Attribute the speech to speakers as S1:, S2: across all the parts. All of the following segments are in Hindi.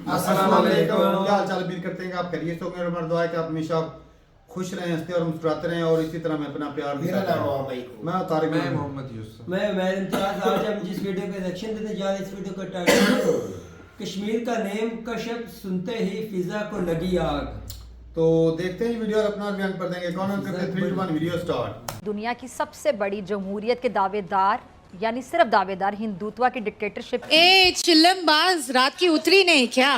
S1: अस्सलाम वालेकुम। क्या हाल चाल? उम्मीद करते हैं कि आप खैरियत से होंगे और हमारी दुआ है कि आप हमेशा खुश रहें, हंसते और मुस्कुराते रहें और इसी तरह मैं अपना प्यार
S2: मेरा
S1: दिखाता
S2: नाम
S1: रहें।
S2: मोहम्मद
S1: मैं तारिक
S3: मैं
S1: हूं।
S3: मोहम्मद यूसुफ।
S2: मैं इम्तियाज। आज हम जिस वीडियो का रिएक्शन देने जा रहे हैं, इस वीडियो का टाइटल है कश्मीर का नेम कशफ, सुनते ही फिजा को लगी आग।
S1: तो देखते हैं ये वीडियो और अपना बयान कर देंगे। कौन हम करते हैं 3 2 1 वीडियो स्टार्ट।
S4: दुनिया की सबसे बड़ी जमहूरियत के दावेदार, यानी सिर्फ दावेदार, हिंदुत्व की डिक्टेटरशिप।
S5: ए चिल्लमबाज, रात की उतरी नहीं क्या?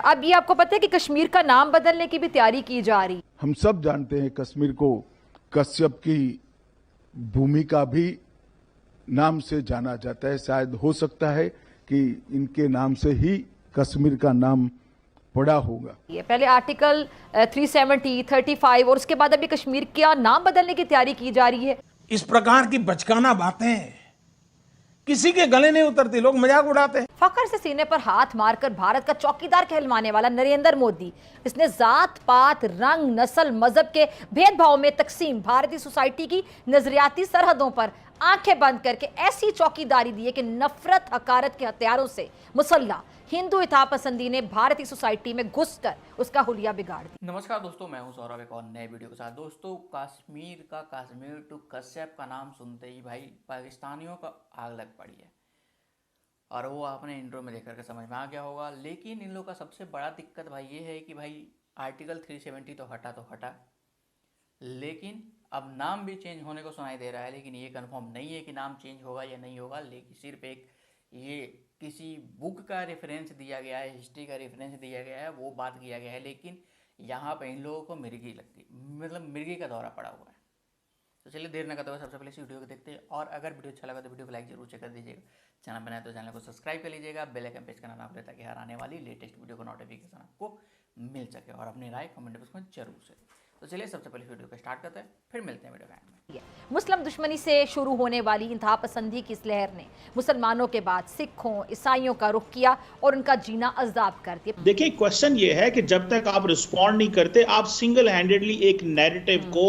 S4: अब ये आपको पता है कि कश्मीर का नाम बदलने की भी तैयारी की जा रही।
S6: हम सब जानते हैं कश्मीर को कश्यप की भूमि का भी नाम से जाना जाता है। शायद हो सकता है कि इनके नाम से ही कश्मीर का नाम पड़ा होगा।
S4: ये पहले आर्टिकल 370, 35 और उसके बाद अभी कश्मीर का नाम बदलने की तैयारी की जा रही है।
S7: इस प्रकार की बचकाना बातें किसी के गले नहीं उतरती, लोग मजाक उड़ाते हैं।
S4: फखर से सीने पर हाथ मारकर भारत का चौकीदार कहलवाने वाला नरेंद्र मोदी, इसने जात पात, रंग, नस्ल, मजहब के भेदभाव में तकसीम भारतीय सोसाइटी की नजरियाती सरहदों पर आंखें बंद करके ऐसी चौकीदारी दी है कि नफरत हकारत के हथियारों से मुसल्ला हिंदू इत्तेफाक पसंदी ने भारतीय सोसाइटी में घुसकर उसका हुलिया बिगाड़ दिया।
S8: नमस्कार दोस्तों, मैं हूं सौरभ, एक और नए वीडियो के साथ। दोस्तों, कश्मीर टू कश्यप का नाम सुनते ही भाई पाकिस्तानियों का आग लग पड़ी है और वो आपने इंट्रो में देख करके समझ में आ गया होगा। लेकिन इन लोगों का सबसे बड़ा दिक्कत भाई ये है कि भाई आर्टिकल 370 तो हटा, लेकिन अब नाम भी चेंज होने को सुनाई दे रहा है। लेकिन ये कंफर्म नहीं है कि नाम चेंज होगा या नहीं होगा, लेकिन सिर्फ एक ये किसी बुक का रेफरेंस दिया गया है, हिस्ट्री का रेफरेंस दिया गया है, वो बात किया गया है। लेकिन यहाँ पे इन लोगों को मिर्गी लगती, मतलब मिर्गी का दौरा पड़ा हुआ है। तो चलिए देर न करते हुए सबसे पहले इस वीडियो को देखते हैं। और अगर वीडियो अच्छा लगा तो वीडियो को लाइक जरूर से कर दीजिएगा। चैनल बनाए तो चैनल को सब्सक्राइब कर लीजिएगा, बेल आइकन प्रेस करना ना भूलें ताकि हर आने वाली लेटेस्ट वीडियो का नोटिफिकेशन आपको मिल सके। और अपनी राय कमेंट बॉक्स में जरूर से। तो चलिए सबसे पहले वीडियो को स्टार्ट करते हैं, फिर मिलते हैं वीडियो में।
S4: मुस्लिम दुश्मनी से शुरू होने वाली इंतहा पसंदी की इस लहर ने मुसलमानों के बाद सिखों, ईसाइयों का रुख किया और उनका जीना अजाब कर दिया।
S9: देखिए, क्वेश्चन ये है कि जब तक आप रिस्पॉन्ड नहीं करते, आप सिंगल हैंडेडली एक नैरेटिव को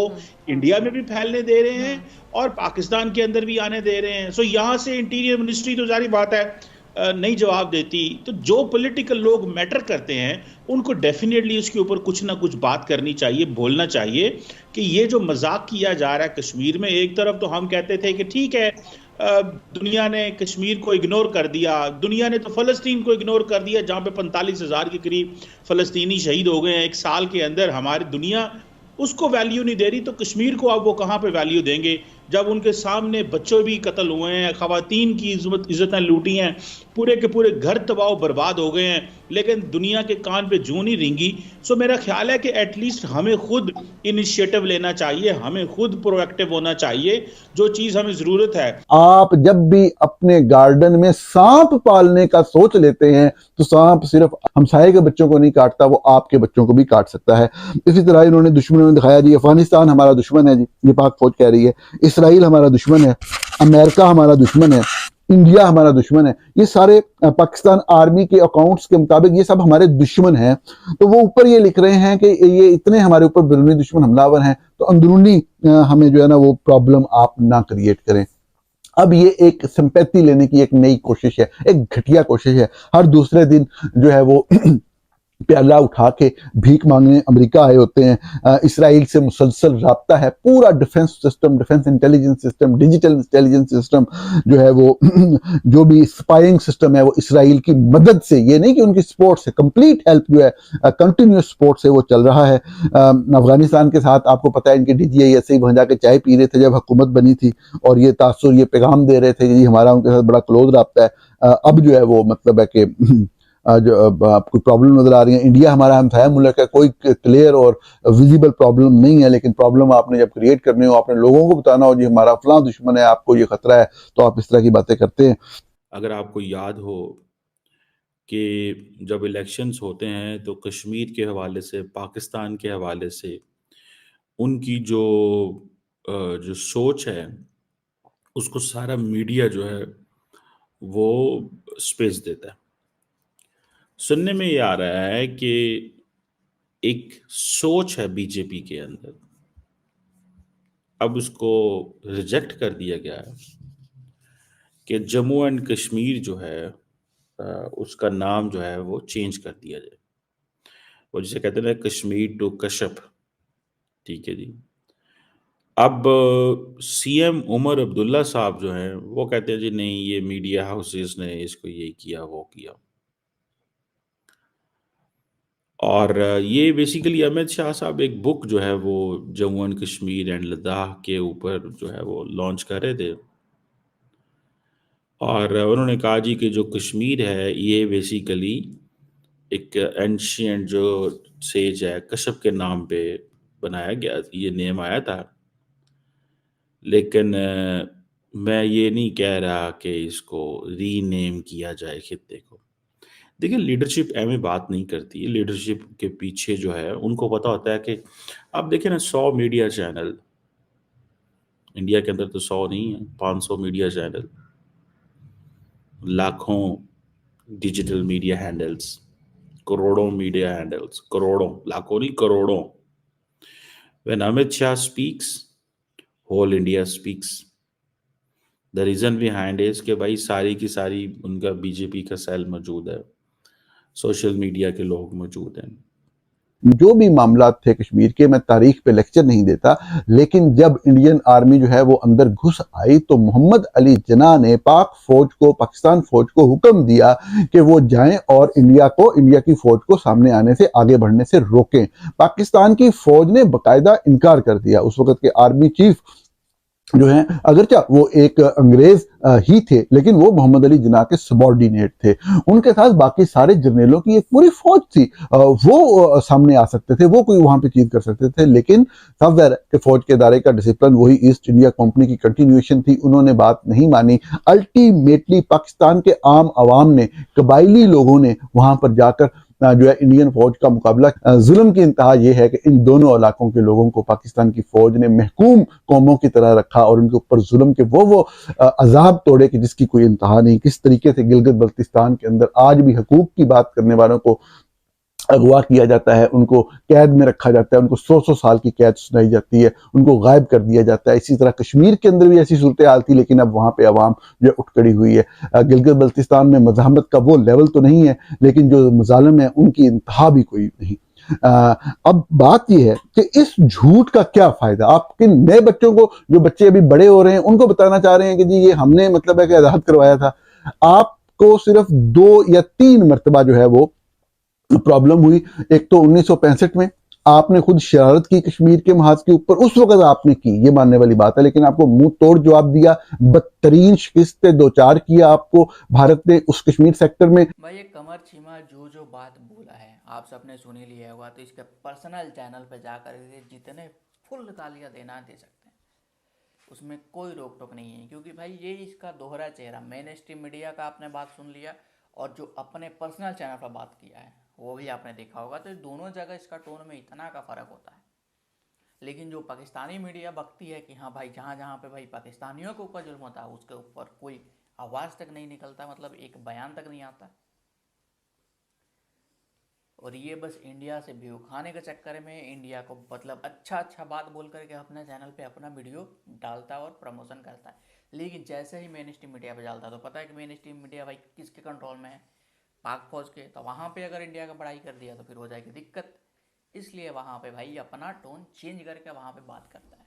S9: इंडिया में भी फैलने दे रहे हैं और पाकिस्तान के अंदर भी आने दे रहे हैं। सो यहाँ से इंटीरियर मिनिस्ट्री तो जारी बात है नहीं जवाब देती। तो जो पॉलिटिकल लोग मैटर करते हैं उनको डेफिनेटली उसके ऊपर कुछ ना कुछ बात करनी चाहिए, बोलना चाहिए कि ये जो मजाक किया जा रहा है कश्मीर में, एक तरफ तो हम कहते थे कि ठीक है दुनिया ने कश्मीर को इग्नोर कर दिया, दुनिया ने तो फ़लस्तीन को इग्नोर कर दिया जहाँ पे 45,000 के करीब फ़लस्तीनी शहीद हो गए हैं एक साल के अंदर। हमारी दुनिया उसको वैल्यू नहीं दे रही, तो कश्मीर को अब वो कहाँ पे वैल्यू देंगे जब उनके सामने बच्चों भी कत्ल हुए हैं, ख़वातीन की इज्जतें लूटी हैं, पूरे के पूरे घर तबाह बर्बाद हो गए हैं, लेकिन दुनिया के कान पे जूं नहीं रेंगी। सो मेरा ख्याल है कि एटलीस्ट हमें खुद इनिशिएटिव लेना चाहिए, हमें खुद प्रोएक्टिव होना चाहिए जो चीज़ हमें ज़रूरत है।
S10: आप जब भी अपने गार्डन में सांप पालने का सोच लेते हैं तो सांप सिर्फ हमसाये के बच्चों को नहीं काटता, वो आपके बच्चों को भी काट सकता है। इसी तरह इन्होंने दुश्मनों ने दिखाया जी अफगानिस्तान हमारा दुश्मन है, जी ये पाक फौज कह रही है, इसराइल हमारा दुश्मन है, अमेरिका हमारा दुश्मन है, इंडिया हमारा दुश्मन है। ये सारे पाकिस्तान आर्मी के अकाउंट्स के मुताबिक ये सब हमारे दुश्मन हैं। तो वो ऊपर ये लिख रहे हैं कि ये इतने हमारे ऊपर बैरूनी दुश्मन हमलावर हैं, तो अंदरूनी हमें जो है ना वो प्रॉब्लम आप ना क्रिएट करें। अब ये एक सिंपैथी लेने की एक नई कोशिश है, एक घटिया कोशिश है। हर दूसरे दिन जो है वो प्याला उठा के भीख मांगने अमेरिका आए होते हैं। इसराइल से मुसलसल राब्ता है, पूरा defence system, defence intelligence system, digital intelligence system जो है वो जो भी स्पाइंग सिस्टम है वो इसराइल की मदद से, ये नहीं कि उनकी सपोर्ट से, कंप्लीट हेल्प जो है कंटिन्यूस सपोर्ट से वो चल रहा है। अफगानिस्तान के साथ आपको पता है इनके DGI ऐसे ही वहाँ जाके चाय पी रहे थे जब हुकूमत बनी थी और ये तासुर, ये पैगाम दे रहे थे कि हमारा उनके साथ बड़ा क्लोज राब्ता है। अब जो है वो मतलब है कि जो आपको प्रॉब्लम नजर आ रही है। इंडिया हमारा हमसाया मुल्क है, कोई क्लियर और विजिबल प्रॉब्लम नहीं है, लेकिन प्रॉब्लम आपने जब क्रिएट करनी हो, आपने लोगों को बताना हो जी हमारा फलां दुश्मन है, आपको ये खतरा है, तो आप इस तरह की बातें करते हैं।
S11: अगर आपको याद हो कि जब इलेक्शंस होते हैं तो कश्मीर के हवाले से, पाकिस्तान के हवाले से उनकी जो सोच है उसको सारा मीडिया जो है वो स्पेस देता है। सुनने में ये आ रहा है कि एक सोच है बीजेपी के अंदर, अब उसको रिजेक्ट कर दिया गया है कि जम्मू एंड कश्मीर जो है उसका नाम जो है वो चेंज कर दिया जाए। वो जिसे कहते हैं ना कश्मीर टू कश्यप, ठीक है जी। अब सीएम उमर अब्दुल्ला साहब जो हैं वो कहते हैं जी नहीं, ये मीडिया हाउसेस ने इसको ये किया वो किया। और ये बेसिकली अमित शाह साहब एक बुक जो है वो जम्मू एंड कश्मीर एंड लद्दाख के ऊपर जो है वो लॉन्च कर रहे थे, और उन्होंने कहा जी कि जो कश्मीर है ये बेसिकली एक एंशियंट जो सेज है कश्यप के नाम पे बनाया गया, ये नेम आया था। लेकिन मैं ये नहीं कह रहा कि इसको रीनेम किया जाए खित्ते को। देखिए, लीडरशिप एवं बात नहीं करती। लीडरशिप के पीछे जो है उनको पता होता है कि आप देखें ना, 100 मीडिया चैनल इंडिया के अंदर, तो 100 नहीं है, 500 मीडिया चैनल, लाखों डिजिटल मीडिया हैंडल्स, करोड़ों मीडिया हैंडल्स, करोड़ों, लाखों नहीं करोड़ों। When Amit Shah speaks, whole India speaks. The reason behind is कि भाई सारी की सारी उनका बीजेपी का सेल मौजूद है, सोशल मीडिया के लोग मौजूद हैं।
S10: जो भी मामला थे कश्मीर के, मैं तारीख पे लेक्चर नहीं देता, लेकिन जब इंडियन आर्मी जो है वो अंदर घुस आई तो मोहम्मद अली जिन्ना ने पाकिस्तान फौज को हुक्म दिया कि वो जाएं और इंडिया की फौज को सामने आने से, आगे बढ़ने से रोकें। पाकिस्तान की फौज ने बाकायदा इनकार कर दिया। उस वक्त के आर्मी चीफ जो है, अगरचा वो एक अंग्रेज ही थे, लेकिन वो मोहम्मद अली जिन्ना के सबॉर्डिनेट थे। उनके साथ बाकी सारे जर्नलों की एक पूरी फौज थी। वो सामने आ सकते थे, वो कोई वहां पे चीज कर सकते थे, लेकिन साफ ज़ाहिर है कि फौज के इदारे का डिसिप्लिन वही ईस्ट इंडिया कंपनी की कंटिन्यूएशन थी। उन्होंने बात नहीं मानी। अल्टीमेटली पाकिस्तान के आम आवाम ने, कबायली लोगों ने वहां पर जाकर जो है इंडियन फौज का मुकाबला। जुल्म की इंतहा यह है कि इन दोनों इलाकों के लोगों को पाकिस्तान की फौज ने महकूम कौमों की तरह रखा और उनके ऊपर जुल्म के वो अजाब तोड़े कि जिसकी कोई इंतहा नहीं। किस तरीके से गिलगित बल्तिस्तान के अंदर आज भी हकूक की बात करने वालों को अगवा किया जाता है, उनको कैद में रखा जाता है, उनको 100 साल की कैद सुनाई जाती है, उनको गायब कर दिया जाता है। इसी तरह कश्मीर के अंदर भी ऐसी सूरत हाल थी, लेकिन अब वहां पे अवाम जो उठ खड़ी हुई है। गिलगित बल्तिस्तान में मज़ाहमत का वो लेवल तो नहीं है, लेकिन जो मजालिम है उनकी इंतहा भी कोई नहीं। अब बात यह है कि इस झूठ का क्या फायदा? आप किन नए बच्चों को, जो बच्चे अभी बड़े हो रहे हैं, उनको बताना चाह रहे हैं कि जी ये हमने मतलब है कि आज़ाद करवाया था। आपको सिर्फ 2 या 3 मरतबा जो है वो प्रॉब्लम हुई। एक तो 1965 में आपने खुद शरारत की कश्मीर के महाज के ऊपर, उस वक्त आपने की, ये मानने वाली बात है, लेकिन आपको मुंह तोड़ जवाब दिया, बदतरीन शिकस्त दो चार किया आपको भारत ने उस कश्मीर सेक्टर में।
S8: भाई ये कमर छीमा जो बात बोला है आप सबने सुनी लिया होगा, तो इसके पर्सनल चैनल पे जाकर जितने फुल तालियां देना दे सकते हैं, उसमें कोई रोक टोक नहीं है। क्योंकि भाई ये इसका दोहरा चेहरा, मेन स्ट्रीम मीडिया का आपने बात सुन लिया और जो अपने पर्सनल चैनल पर बात किया है वो भी आपने देखा होगा। तो दोनों जगह इसका टोन में इतना का फ़र्क होता है। लेकिन जो पाकिस्तानी मीडिया बकती है कि हाँ भाई जहाँ जहाँ पे भाई पाकिस्तानियों के ऊपर जुल्म होता है उसके ऊपर कोई आवाज़ तक नहीं निकलता, मतलब एक बयान तक नहीं आता। और ये बस इंडिया से व्यू खाने के चक्कर में इंडिया को मतलब अच्छा बात बोल करके अपने चैनल पे अपना वीडियो डालता है और प्रमोशन करता है। लेकिन जैसे ही मेन स्ट्रीम मीडिया पे डालता है तो पता है कि मेन स्ट्रीम मीडिया भाई किसके कंट्रोल में है, पाक फौज के। तो वहाँ पे अगर इंडिया का बड़ाई कर दिया तो फिर हो जाएगी दिक्कत। इसलिए वहाँ पे भाई अपना टोन चेंज करके वहाँ पे बात करता है।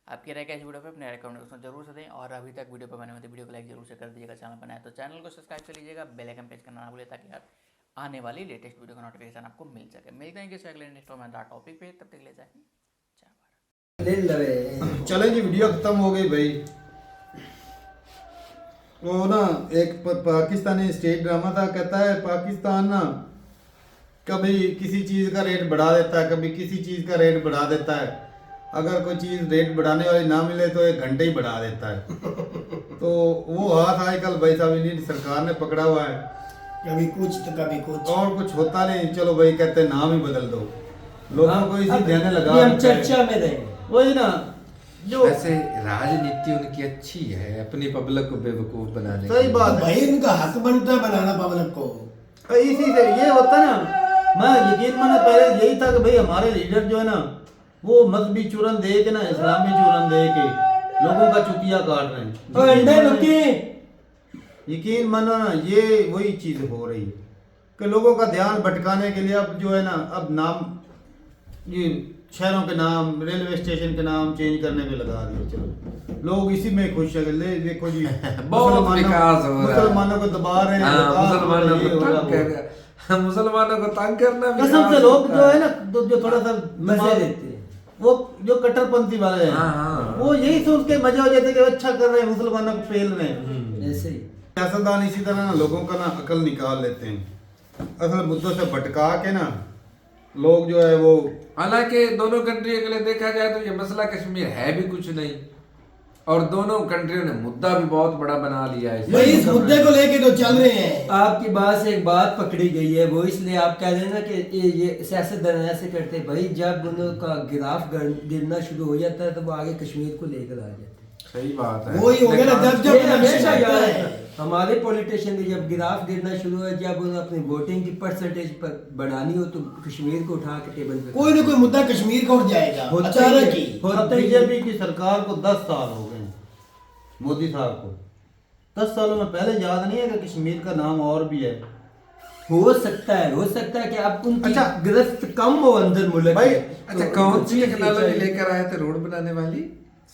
S8: आपकी राय क्या इस वीडियो पे अपने कमेंट जरूर से दें। और अभी तक वीडियो पर बने हुए तो वीडियो को लाइक जरूर से कर दीजिएगा। चैनल बनाए तो चैनल को सब्सक्राइब कर लीजिएगा, बेल आइकन प्रेस करना ना भूलें ताकि यार आने वाली लेटेस्ट वीडियो का नोटिफिकेशन आपको मिल सके। मिलते हैं किसी अगले नेक्स्ट में टॉपिक पे, तब तक ले जाए
S1: चले जी, वीडियो खत्म हो गई भाई। वो ना एक पाकिस्तानी स्टेट ड्रामा था, कहता है पाकिस्तान ना कभी किसी चीज़ का रेट बढ़ा देता है, कभी किसी चीज़ का रेट बढ़ा देता है। अगर कोई चीज़ रेट बढ़ाने वाली ना मिले तो 1 घंटे ही बढ़ा देता है। तो वो हाथ आजकल भाई साहब इंडियन सरकार ने पकड़ा हुआ है,
S2: कभी कुछ तो कभी कुछ,
S1: और कुछ होता नहीं। चलो भाई कहते हैं नाम ही बदल दो, लोगों को इसी देने लगा।
S2: हम चर्चा में रहेंगे वही ना, जो
S3: वैसे राजनीति उनकी अच्छी है, अपनी पब्लिक को बेवकूफ बनाने।
S1: सही बात है
S2: भाई, उनका हक बनता है बनाना पब्लिक को।
S1: इसी से ये होता ना, मैं यकीन माना पहले यही था कि भाई हमारे लीडर जो है ना वो मजहबी चूरन दे के ना, इस्लामी चूरन दे के लोगों का चुतिया काट रहे हैं। यकीन मानो ना, ये वही चीज़ हो रही है कि लोगों का ध्यान भटकाने के लिए अब जो है ना, अब नाम ये शहरों के नाम, रेलवे स्टेशन के नाम चेंज करने पे लगा दिए। चलो लोग इसी में खुश है, ले देखो जी
S3: बहुत विकास हो रहा है।
S1: मुसलमानों को दबा रहे हैं,
S3: मुसलमानों को तंग कर रहा है। मुसलमानों को तंग करना भी
S1: कसम से लोग जो है ना, जो थोड़ा सा
S2: मजे लेते हैं।
S1: वो जो कट्टरपंथी वाले हैं, वो यही सोच के मजे हो जाते हैं कि अच्छा कर रहे हैं, मुसलमानों को पेल रहे हैं।
S2: ऐसे ही
S1: सियासतदान इसी तरह ना लोगों का ना अकल निकाल लेते हैं, असल मुद्दों से भटका के ना लोग जो है वो।
S3: हालांकि दोनों कंट्रियों के लिए देखा जाए तो ये मसला कश्मीर है भी कुछ नहीं, और दोनों कंट्रियों ने मुद्दा भी बहुत बड़ा बना लिया है।
S2: भाई इस मुद्दे को लेके तो चल रहे हैं। आपकी बात से एक बात पकड़ी गई है, वो इसलिए आप कह रहे हैं ना कि ये सियासतदान ऐसे करते हैं। भाई जब उनका गिराफ गिरना शुरू हो जाता है तो वो आगे कश्मीर को लेकर आ जाते हैं।
S3: सही बात है,
S2: वही हो गया ना, जब हमेशा याद है हमारे पॉलिटिशियन भी जब गिराफ गिरना शुरू है, जब उन्हें अपनी वोटिंग की परसेंटेज पर बढ़ानी हो तो कश्मीर को उठा के टेबल पे
S12: कोई ना कोई मुद्दा कश्मीर का उठ जाएगा अचानक ही।
S1: बीजेपी की सरकार को 10 साल हो गए, मोदी साहब को 10 सालों में पहले याद नहीं है कि कश्मीर का नाम और भी है।
S2: हो सकता है कि अब उनकी गिरफ्त कम हो अंदर मुल्क
S1: भाई।
S3: अच्छा, कौन सी टेक्नोलॉजी लेकर आए थे रोड बनाने वाली?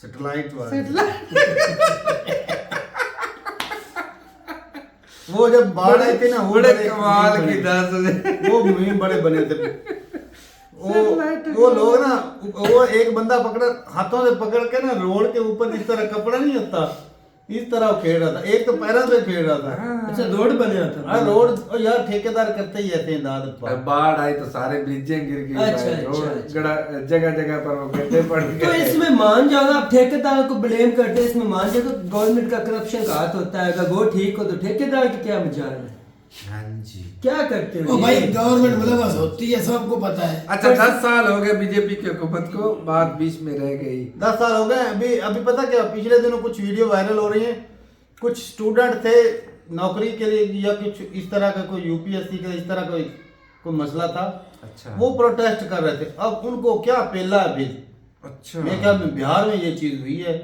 S1: सैटेलाइट वो जब बाढ़ आई थी ना, वो
S3: बड़े कमाल की 10
S1: वो मुहिम बड़े बने थे। वो लोग ना, वो एक बंदा पकड़ा, हाथों से पकड़ के ना रोड के ऊपर इस तरह कपड़ा नहीं होता, इस तरह वो खेल रहा था, एक तो पैरों से खेल रहा था।
S2: अच्छा, रोड बने था।
S1: रोड यार ठेकेदार करते ही ऐसे हैं।
S3: बाढ़ आई तो सारे ब्रिजें गिर गई।
S2: अच्छा।
S3: जगह जगह पर वो गड्ढे पड़ गए।
S2: तो इसमें मान जाओ ना, आप ठेकेदार को ब्लेम करते हैं, इसमें मान जाओ तो गवर्नमेंट का करप्शन का हाथ होता है। अगर वो ठीक हो तो ठेकेदार की क्या मजाल है?
S3: हाँ जी,
S2: क्या करते हो
S12: भाई? गवर्नमेंट मतलब होती है, सबको पता है।
S3: अच्छा, 10 साल हो गए बीजेपी की हुकूमत को, बात बीच में रह गई।
S1: 10 साल हो गए। अभी पता क्या, पिछले दिनों कुछ वीडियो वायरल हो रही है, कुछ स्टूडेंट थे नौकरी के लिए या कुछ इस तरह का, कोई यूपीएससी का इस तरह कोई मसला था।
S3: अच्छा,
S1: वो प्रोटेस्ट कर रहे थे। अब उनको क्या पेला है अभी।
S3: अच्छा,
S1: मेरे ख्याल में बिहार में ये चीज हुई है,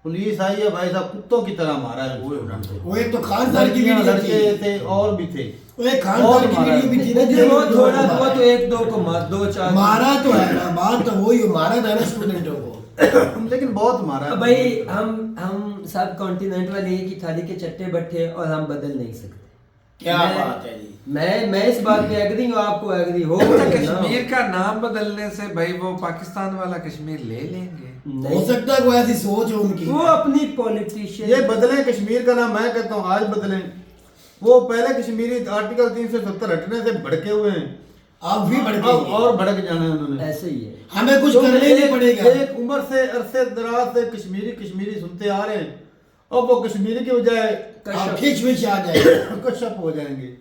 S1: पुलिस आई है, भाई साहब कुत्तों की तरह मारा है
S12: वो एक तो खान सर की वीडियो
S1: लड़के थे और भी थे,
S12: वो एक खान सर की वीडियो भी थी ना,
S2: वो थोड़ा बहुत तो एक दो को दो चार
S12: मारा तो है ना, बात तो वही मारा था ना स्टूडेंटों को।
S1: लेकिन बहुत मारा है
S2: भाई। हम सब कॉन्टिनेंट वाले एक ही थाली के चट्टे बैठे और हम बदल नहीं सकते।
S12: क्या बात है जी।
S2: मैं इस बात पे एग्री हूँ, आपको एग्री हो।
S3: कश्मीर का नाम बदलने से भाई वो पाकिस्तान वाला कश्मीर ले लेंगे?
S12: हो सकता है कोई ऐसी सोच हो उनकी।
S2: वो अपनी पॉलिटिशियन
S1: ये बदले कश्मीर का नाम, मैं कहता हूँ आज बदलें। वो पहले कश्मीरी आर्टिकल 370 हटने से भड़के हुए हैं,
S12: आप भी भड़के
S1: और भड़क जाना है उन्होंने।
S2: ऐसे ही है,
S12: हमें कुछ करने नहीं पड़ेगा।
S1: एक उम्र से अरसे दराज से कश्मीरी सुनते आ रहे हैं, अब वो कश्मीरी के बजाय
S12: खिच आ जाएगा,
S1: कश्यप हो जाएंगे।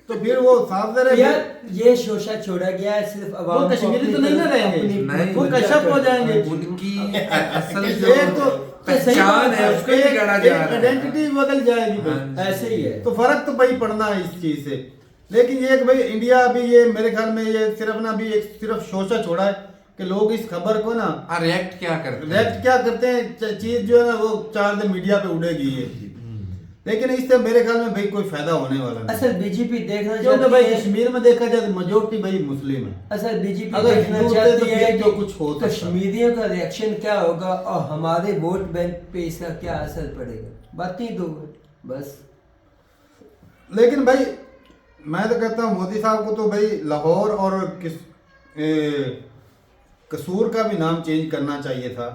S1: तो फिर वो साफ दे रहे
S2: यार, ये शोशा छोड़ा गया है सिर्फ अवाम
S1: वो कश्मीरी तो नहीं ना रहेंगे, वो कश्यप हो जाएंगे।
S3: उनकी असल जो पहचान है उसको बिगाड़ा जा रहा है,
S1: आइडेंटिटी बदल जाएगी।
S2: ऐसे ही है,
S1: तो फर्क तो भाई पड़ना है इस चीज से। लेकिन ये कि भाई इंडिया अभी ये मेरे ख्याल में ये सिर्फ ना भी एक सिर्फ शोषा छोड़ा है कि लोग इस खबर को ना
S3: रिएक्ट क्या करते
S1: हैं, चीज जो है ना वो 4 दिन मीडिया पे उड़ेगी ये। लेकिन इससे मेरे ख्याल में भाई कोई फायदा होने वाला नहीं।
S2: असल बीजेपी देखना
S1: चाहती भाई कश्मीर में देखा जाए तो मेजोरिटी भाई मुस्लिम है।
S2: असल बीजेपी
S1: अगर
S2: देखना चाहती है
S1: तो कुछ हो
S2: कश्मीरियों का रिएक्शन क्या होगा और हमारे वोट बैंक पे इसका क्या असर पड़ेगा, बात ही दो बस।
S1: लेकिन भाई मैं तो कहता हूँ मोदी साहब को तो भाई लाहौर और कसूर का भी नाम चेंज करना चाहिए था,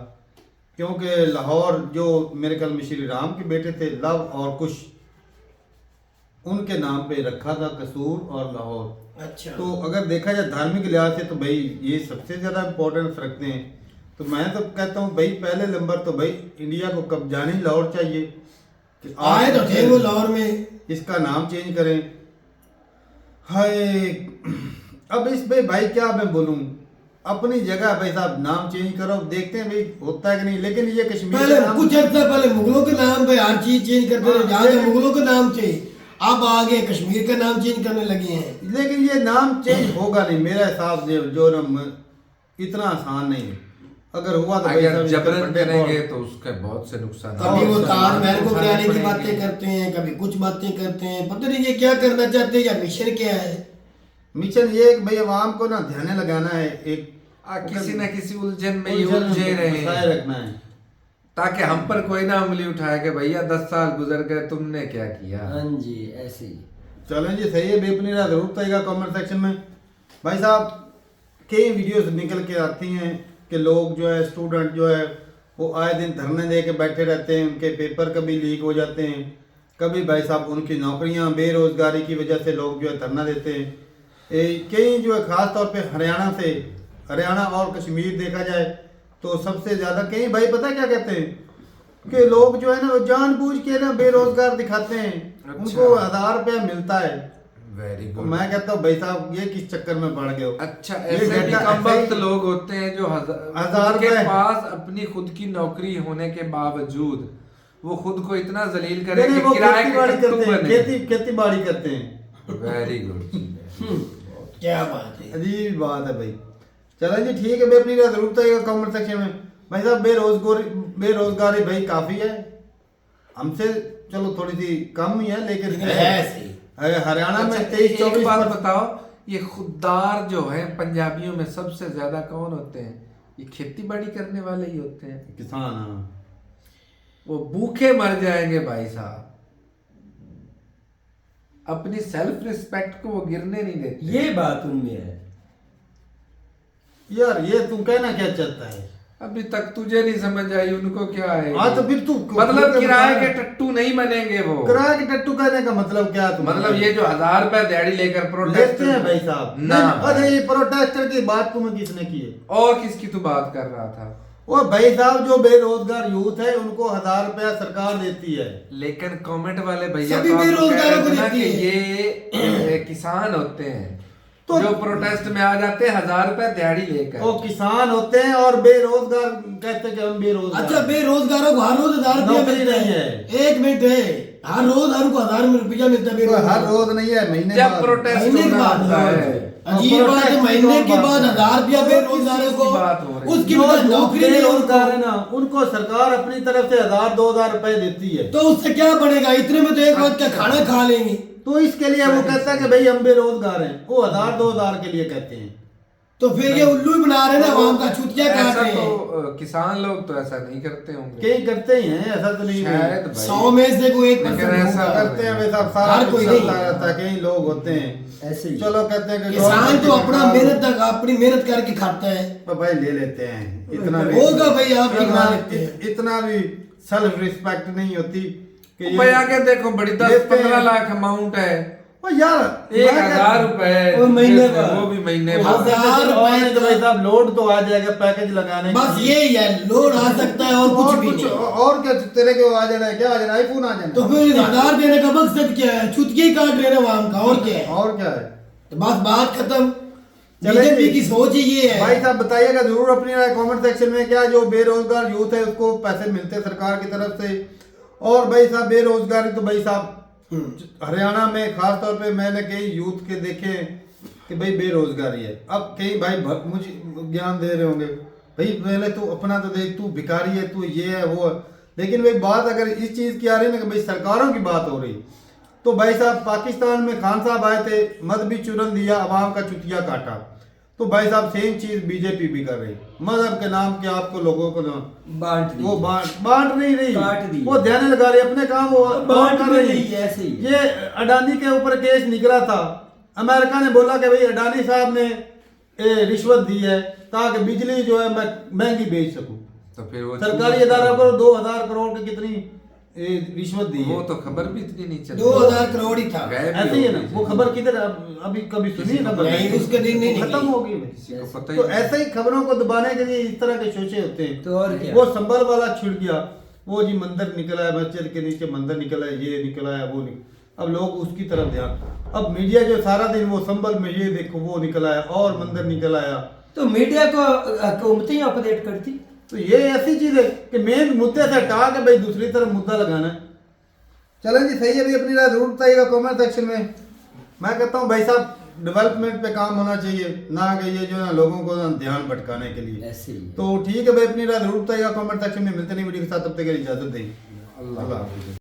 S1: क्योंकि लाहौर जो मेरे ख्याल में श्री राम के बेटे थे लव और कुश, उनके नाम पे रखा था कसूर और लाहौर।
S12: अच्छा,
S1: तो अगर देखा जाए धार्मिक लिहाज से तो भाई ये सबसे ज़्यादा इम्पोर्टेंस रखते हैं। तो मैं तो कहता हूँ भाई पहले नंबर तो भाई इंडिया को कब्जानी लाहौर चाहिए,
S12: आए तो थे वो लाहौर में,
S1: इसका नाम चेंज करें। हाय, अब इस पे भाई क्या मैं बोलूँ, अपनी जगह भाई साहब नाम चेंज करो, देखते हैं भाई होता है कि नहीं। लेकिन ये कश्मीर
S12: पहले कुछ अर्सा पहले मुगलों के नाम पे हर चीज चेंज करते रहे, जहाँ से मुगलों के नाम थे अब आगे कश्मीर का नाम चेंज करने लगे हैं।
S1: लेकिन ये नाम चेंज होगा नहीं मेरा हिसाब से, जो इतना आसान नहीं है। अगर हुआ तो भाई
S3: अगर
S1: साहब इसके
S3: जबरन
S1: फंडे
S3: करेंगे
S1: बहुत-
S3: तो उसके बहुत से नुकसान
S12: कभी वो ताजमहल को
S3: उठाने
S12: बनाने की
S3: पड़ेंगे।
S12: बातें करते हैं, कभी कुछ बातें करते हैं, पता नहीं ये क्या करना चाहते हैं या मिशन क्या है।
S1: मिशन ये है कि भाई आवाम को ना ध्यान लगाना है, एक
S3: किसी न किसी उलझन में ये
S1: उलझन में
S3: उलझे रहे
S1: फंसाए
S3: हैं
S1: रखना है।
S3: ताकि हम पर कोई ना उंगली उठाए कि भैया 10 साल गुजर गए तुमने क्या किया।
S2: हाँ जी ऐसे ही।
S1: चलें जी सही है, बेपनीरा जरूर बताइएगा कमेंट सेक्शन में। भाई साहब कई वीडियोस निकल के आती हैं कि लोग जो है स्टूडेंट जो है वो आए दिन धरने दे के बैठे रहते हैं, उनके पेपर कभी लीक हो जाते हैं, कभी भाई साहब उनकी नौकरियां बेरोजगारी की वजह से लोग जो है धरना देते हैं। कई जो है ख़ास तौर पे हरियाणा और कश्मीर देखा जाए तो सबसे ज़्यादा कई भाई पता क्या कहते हैं कि लोग जो है ना वो जानबूझ के ना बेरोजगार दिखाते हैं, उनको 1000 रुपया मिलता है।
S3: वेरी
S1: तो
S3: गुड।
S1: मैं कहता हूँ भाई साहब ये किस चक्कर में पड़ गए हो।
S3: अच्छा
S1: ये
S3: ऐसे भी
S1: डेटा
S3: कम
S1: ऐसे
S3: वक्त
S1: ही-
S3: लोग होते हैं जो
S1: 1000
S3: के
S1: रुपए-
S3: पास अपनी खुद की नौकरी होने के बावजूद वो खुद को इतना जलील करे
S1: नहीं,
S3: कि
S1: वो
S3: किराए
S1: खेती
S3: के
S1: बाड़ी
S3: टट्टू
S1: करते हैं,
S3: बने।
S1: खेती बाड़ी करते हैं।
S3: Very good.
S12: क्या बात है,
S1: अजीब बात है भाई। चलो जी ठीक है, अपनी राय जरूर बताइएगा कमेंट सेक्शन में। भाई साहब बेरोजगारी भाई काफी है, हमसे चलो थोड़ी सी कम ही है लेकिन
S12: है सही।
S1: हरियाणा में
S3: अच्छा,
S1: 23-24
S3: एक बात बताओ, ये खुददार जो है पंजाबियों में सबसे ज्यादा कौन होते हैं? ये खेती बाड़ी करने वाले ही होते हैं,
S1: किसान। हाँ
S3: वो भूखे मर जाएंगे भाई साहब, अपनी सेल्फ रिस्पेक्ट को वो गिरने नहीं देते।
S2: ये बात उनमें है
S1: यार, ये तू कहना क्या चाहता है?
S3: अभी तक तुझे नहीं समझ आई, उनको क्या है?
S1: हाँ तो फिर तू
S3: मतलब किराए के टट्टू नहीं बनेंगे वो।
S1: किराए के टट्टू कहने का मतलब क्या है?
S3: मतलब ये जो 1000 रुपए दिहाड़ी लेकर प्रोटेस्ट
S1: लेते हैं भाई साहब
S3: ना।
S1: अरे ये प्रोटेस्टर की बात तुम्हें किसने की है?
S3: और किसकी तू बात कर रहा था?
S1: वो भाई साहब जो बेरोजगार यूथ है उनको 1000 रुपया सरकार देती है।
S3: लेकिन कमेंट वाले भैया
S12: सभी
S3: तो आपको कह
S12: बेरोजगारों
S3: रहे
S12: को
S3: थे ना
S12: देती
S3: कि ये किसान होते हैं
S1: तो
S3: जो प्रोटेस्ट में आ जाते हैं 1000 रुपए दिहाड़ी लेकर।
S1: वो किसान होते हैं और बेरोजगार कहते हैं कि हम बेरोजगार।
S12: अच्छा बेरोजगारों को हर रोज 1000 रुपया
S1: नौकरी
S12: मिलता
S1: नहीं
S12: है।
S1: है।
S12: एक मिनट है, हर रोज हमको 1000 रुपया मिलता है
S1: तो
S12: बेरोजगार
S1: हर रोज नहीं है, महीने
S3: जब
S1: बाद।
S3: प्रोटेस्ट
S12: महीने के
S3: होना
S12: बाद
S3: होता है।
S12: अजीब बात है, महीने के बाद 1000 रुपया बेरोजगारों को,
S3: बात हो रही है।
S12: उसकी
S1: जो
S12: वजह नौकरी नहीं है
S1: बेरोजगार है
S12: उनको।
S1: ना उनको सरकार अपनी तरफ से 1000-2000 रुपए देती है।
S12: तो उससे क्या बनेगा? इतने में तो एक वक्त का खाना खा लेंगे।
S1: तो इसके लिए वो कहता है कि भाई हम बेरोजगार हैं, वो 1000-2000 के लिए कहते हैं।
S12: तो फिर ये उल्लू ही बना रहे हैं ना, आवाम का छुटिया काट
S3: ऐसा
S12: रहे हैं।
S3: तो किसान लोग तो ऐसा नहीं करते होंगे,
S1: कई करते ही हैं, ऐसा तो नहीं है।
S3: शायद भाई।
S12: 100 में से कोई एक
S3: लेकिन
S12: परसेंट
S3: ऐसा
S12: होगा।
S1: करते हैं वैसा सारा
S12: हर
S1: कुछ
S12: कोई
S1: चलता
S12: नहीं।
S1: रहता है, कई लोग होते हैं
S2: ऐसे ही।
S1: चलो कहते हैं कि
S12: किसान
S1: गवर्नमेंट
S12: तो
S1: की
S12: अपना
S1: सरकार-
S12: अपनी मेहनत करके खाता है।
S1: तो भाई ले लेते हैं, इतना भी
S12: होगा भाई, आप ठीक मान लेते हैं।
S1: इतना भी सेल्फ रिस्पेक्ट नहीं होती कि ये-
S3: भाई आगे देखो बड़ी
S1: लेते हैं।
S3: 10-15 लाख अमाउंट है,
S1: ओ यार
S3: 1000 रुपए
S2: वो महीने का।
S3: वो भी महीने
S12: हजार
S3: बाद।
S12: रुपए
S1: तो भाई साहब लोड तो आ जाएगा पैकेज लगाने के
S12: बस
S1: लिए।
S12: ये है, लोड आ सकता है और कुछ भी नहीं।
S1: और क्या तेरे के आ जाना है, क्या आ जाना है, आईफोन आ जाना
S12: तो
S1: है।
S12: फिर 1000 देने का मकसद क्या है? छुटकी काट रहे हैं आवाम का, और क्या है?
S1: और क्या है?
S12: तो बस बात खत्म।
S1: चले
S12: बीजेपी
S1: जी।
S12: की सोच ही ये है।
S1: भाई साहब बताइएगा जरूर अपनी राय कमेंट सेक्शन में, क्या जो बेरोजगार यूथ है उसको पैसे मिलते हैं सरकार की तरफ से? और भाई साहब बेरोजगारी तो भाई साहब हरियाणा में खास तौर पे मैंने कई यूथ के देखे कि भाई बेरोजगारी है। अब कई भाई मुझे ज्ञान दे रहे होंगे, भाई पहले तू अपना तो देख, तू भिखारी है, तू ये है वो है। लेकिन भाई बात अगर इस चीज़ की आ रही है ना कि भाई सरकारों की बात हो रही, तो भाई साहब पाकिस्तान में खान साहब आए थे, मद भी चुरन दिया, अवाम का चुतिया काटा। तो भाई साहब सेम चीज बीजेपी भी कर रही, मजहब के नाम के आपको लोगों को ना
S2: बांट दी,
S1: वो बांट नहीं रही,
S2: काट दी,
S1: वो ध्यान लगा रही अपने काम, वो
S2: बांट
S1: कर
S2: नहीं
S1: रही।
S2: रही, ऐसे ही।
S1: ये अडानी के ऊपर केस निकला था, अमेरिका ने बोला कि भाई अडानी साहब ने रिश्वत दी है ताकि बिजली जो है मैं महंगी बेच सकूं।
S3: तो फिर वो
S1: सरकारी इदारों को 2000 करोड़ की कितनी रिश्वत दी है।
S3: वो तो खबर भी इतनी नहीं चली,
S12: 2000 करोड़ ही था।
S1: ऐसे ही है ना, वो खबर किधर अभी कभी सुनी है खबर?
S12: नहीं, उसके दिन नहीं
S1: खत्म
S12: निकली।
S1: हो गई।
S3: किसी को पता ही
S1: तो
S3: नहीं।
S1: ऐसे ही खबरों को दबाने के लिए इस तरह के शोशे होते हैं।
S2: तो और क्या?
S1: वो संभल वाला छिड़ गया, वो जी मंदिर निकला है, मस्जिद के नीचे मंदिर निकला है, ये निकला है, वो अब लोग उसकी तरफ ध्यान। अब मीडिया जो सारा दिन वो संभल में ये देखो वो निकला है और मंदिर निकल आया।
S2: तो मीडिया को हुकूमतें अपडेट करती।
S1: तो ये ऐसी चीज है कि मेन मुद्दे से हटा के भाई दूसरी तरफ मुद्दा लगाना है। चलें जी सही है, भी अपनी राय जरूर बताइएगा कमेंट सेक्शन में। मैं कहता हूँ भाई साहब डेवलपमेंट पे काम होना चाहिए, ना कि ये जो है लोगों को ना ध्यान भटकाने के लिए।
S2: ऐसे ही
S1: तो ठीक है भाई, अपनी राय जरूर बताइएगा कमेंट सेक्शन में। मिलते नहीं वीडियो के साथ, तब तक के लिए इजाजत दें। अल्लाह हाफिज़।